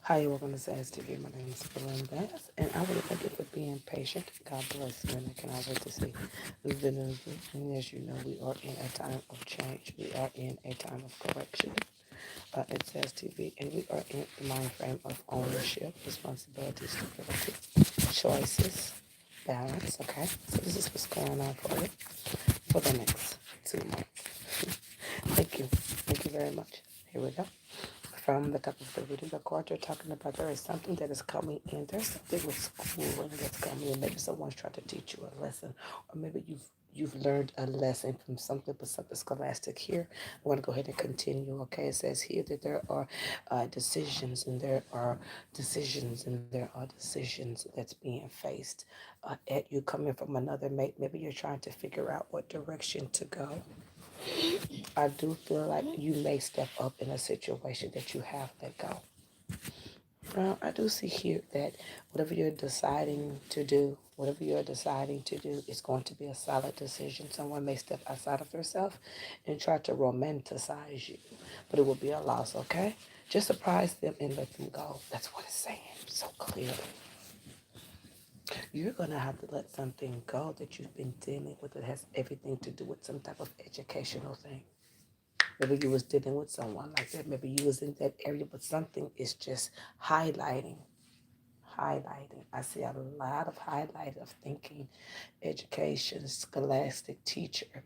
Hi, welcome to SAS TV. My name is Berlin Bass, and I want to thank you for being patient. God bless you, and I cannot wait to see the videos. And as you know, we are in a time of change. We are in a time of correction at SAS TV, and we are in the mind frame of ownership, responsibility, stability, choices, balance. Okay, so this is what's going on for you for the next 2 months. Thank you. Thank you very much. Here we go. From the top of the reading the card, you're talking about there is something that is coming in. There's something with schooling that's coming in. Maybe someone's trying to teach you a lesson, or maybe you've learned a lesson from something, but something scholastic here. I want to go ahead and continue. Okay, it says here that there are decisions, and there are decisions, and there are decisions that's being faced at you coming from another mate. Maybe you're trying to figure out what direction to go. I do feel like you may step up in a situation that you have let go. I do see here that whatever you're deciding to do is going to be a solid decision. Someone may step outside of themselves and try to romanticize you, but it will be a loss, okay? Just surprise them and let them go. That's what it's saying so clearly. You're going to have to let something go that you've been dealing with. It has everything to do with some type of educational thing. Maybe you was dealing with someone like that. Maybe you was in that area, but something is just highlighting. Highlighting. I see a lot of highlight of thinking, education, scholastic teacher.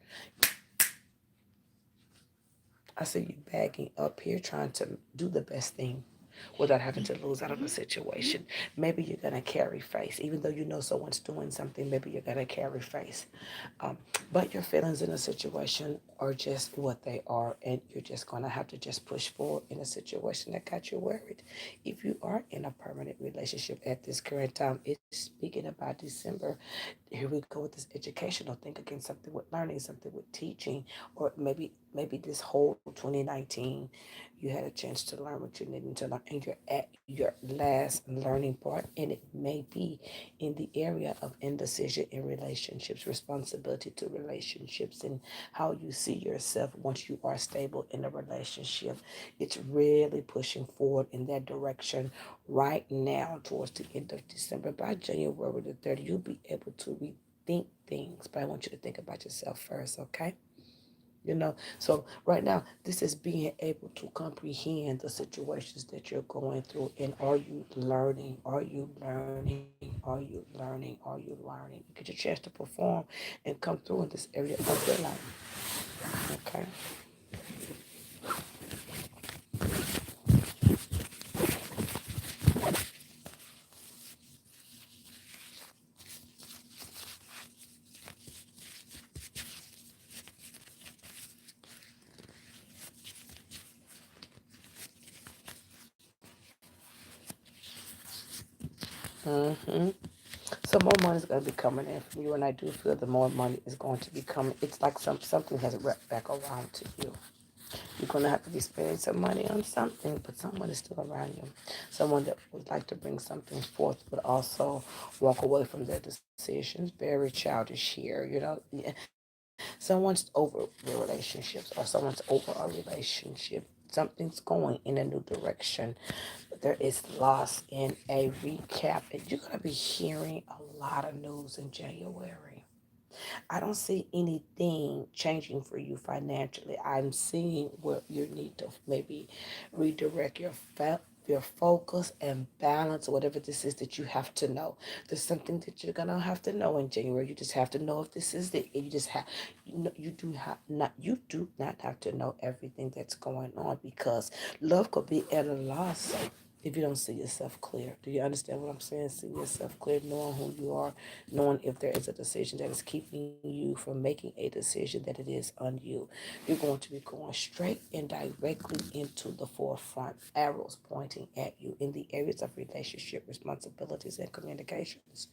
I see you bagging up here, trying to do the best thing without having to lose out of the situation. Maybe you're going to carry face. Even though you know someone's doing something, maybe you're going to carry face. But your feelings in a situation are just what they are, and you're just going to have to just push forward in a situation that got you worried. If you are in a permanent relationship at this current time, it's speaking about December. Here we go with this educational thing again, something with learning, something with teaching, or maybe this whole 2019 you had a chance to learn what you needed to learn, and you're at your last learning part, and it may be in the area of indecision in relationships, responsibility to relationships, and how you see yourself once you are stable in a relationship. It's really pushing forward in that direction right now towards the end of December. By January the 30th, you'll be able to rethink things, but I want you to think about yourself first, okay? So right now, this is being able to comprehend the situations that you're going through. And are you learning? Are you learning? Are you learning? Are you learning? You get your chance to perform and come through in this area of your life. Okay. hmm So more money is going to be coming in from you, and I do feel the more money is going to be coming. It's like something has wrapped back around to you. You're going to have to be spending some money on something, but someone is still around you. Someone that would like to bring something forth, but also walk away from their decisions. Very childish here, Yeah. Someone's over their relationships, or someone's over a relationship. Something's going in a new direction. But there is loss in a recap. And you're going to be hearing a lot of news in January. I don't see anything changing for you financially. I'm seeing where you need to maybe redirect your focus and balance whatever this is that you have to know. There's something that you're gonna have to know in January. You just have to know if this is it. You just have you do not have to know everything that's going on, because love could be at a loss if you don't see yourself clear. Do you understand what I'm saying? See yourself clear, knowing who you are, knowing if there is a decision that is keeping you from making a decision, that it is on you. You're going to be going straight and directly into the forefront, arrows pointing at you in the areas of relationship, responsibilities, and communications.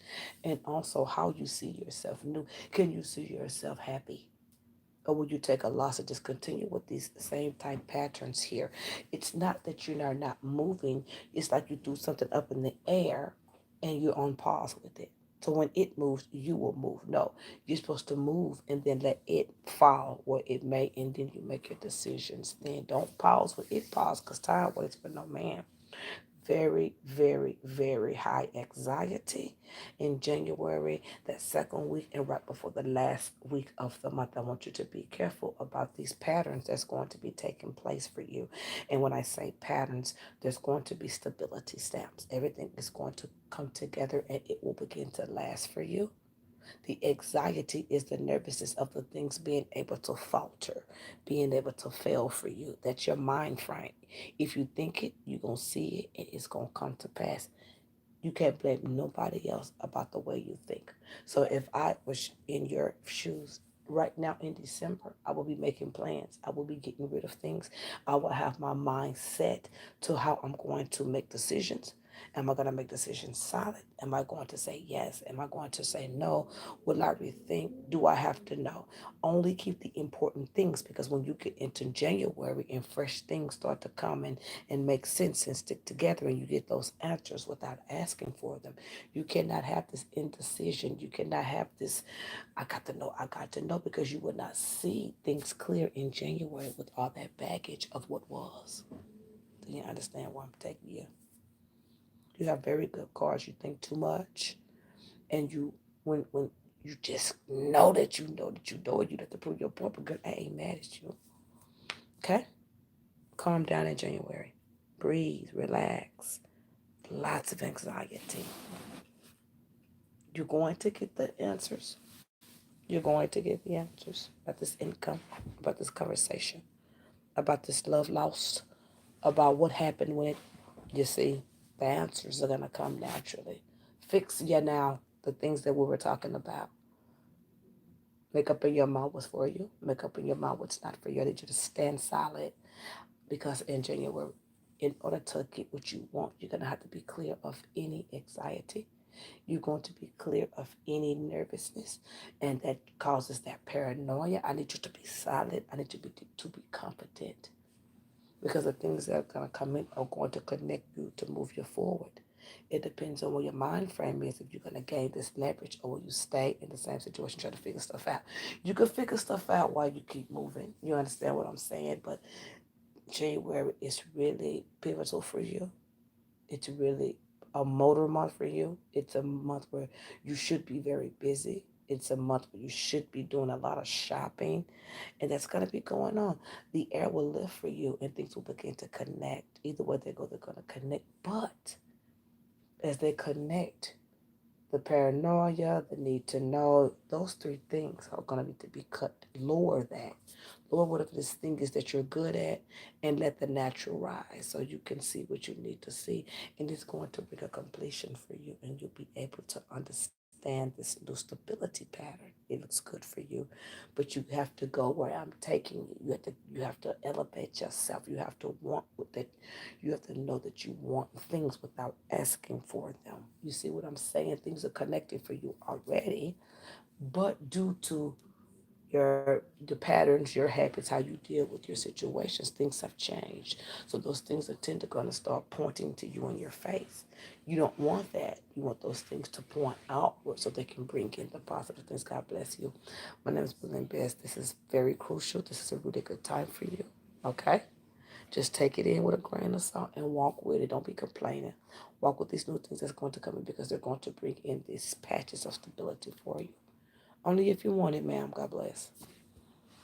And also how you see yourself new. Can you see yourself happy? Or would you take a loss and just continue with these same type patterns here? It's not that you are not moving. It's like you do something up in the air and you're on pause with it. So when it moves, you will move. No, you're supposed to move and then let it fall where it may, and then you make your decisions. Then don't pause when it pause, because time waits for no man. very, very, very high anxiety in January, that second week, and right before the last week of the month. I want you to be careful about these patterns that's going to be taking place for you. And when I say patterns, there's going to be stability stamps. Everything is going to come together and it will begin to last for you. The anxiety is the nervousness of the things being able to falter, being able to fail for you. That's your mind frame. If you think it, you're going to see it and it's going to come to pass. You can't blame nobody else about the way you think. So if I was in your shoes right now in December, I will be making plans. I will be getting rid of things. I will have my mind set to how I'm going to make decisions. Am I going to make decisions solid? Am I going to say yes? Am I going to say no? Will I rethink? Do I have to know? Only keep the important things, because when you get into January and fresh things start to come and make sense and stick together, and you get those answers without asking for them. You cannot have this indecision. You cannot have this, I got to know, because you will not see things clear in January with all that baggage of what was. Do you understand where I'm taking you? You have very good cards. You think too much, and when you just know that you know that you know it, you have to prove your point. Because I ain't mad at you. Okay, calm down in January. Breathe, relax. Lots of anxiety. You're going to get the answers. You're going to get the answers about this income, about this conversation, about this love lost, about what happened when it, you see, the answers are going to come naturally. Fix ya now the things that we were talking about. Make up in your mind what's for you. Make up in your mind what's not for you. I need you to stand solid, because in January, in order to get what you want, you're going to have to be clear of any anxiety. You're going to be clear of any nervousness, and that causes that paranoia. I need you to be solid. I need you to be competent, because the things that are going to come in are going to connect you to move you forward. It depends on what your mind frame is, if you're going to gain this leverage or will you stay in the same situation trying to figure stuff out. You can figure stuff out while you keep moving. You understand what I'm saying? But January is really pivotal for you. It's really a motor month for you. It's a month where you should be very busy. It's a month where you should be doing a lot of shopping, and that's going to be going on. The air will lift for you, and things will begin to connect. Either way they go, they're going to connect. But as they connect, the paranoia, the need to know, those three things are going to need to be cut. Lower that. Lower whatever this thing is that you're good at, and let the natural rise so you can see what you need to see. And it's going to bring a completion for you, and you'll be able to understand this new stability pattern. It looks good for you, but you have to go where I'm taking you. You have to elevate yourself. You have to want that. You have to know that you want things without asking for them. You see what I'm saying? Things are connected for you already, but due to the patterns, your habits, how you deal with your situations, things have changed. So those things are tend to gonna start pointing to you in your face. You don't want that. You want those things to point outward so they can bring in the positive things. God bless you. My name is Belinda Best. This is very crucial. This is a really good time for you. Okay? Just take it in with a grain of salt and walk with it. Don't be complaining. Walk with these new things that's going to come in, because they're going to bring in these patches of stability for you. Only if you want it, ma'am. God bless.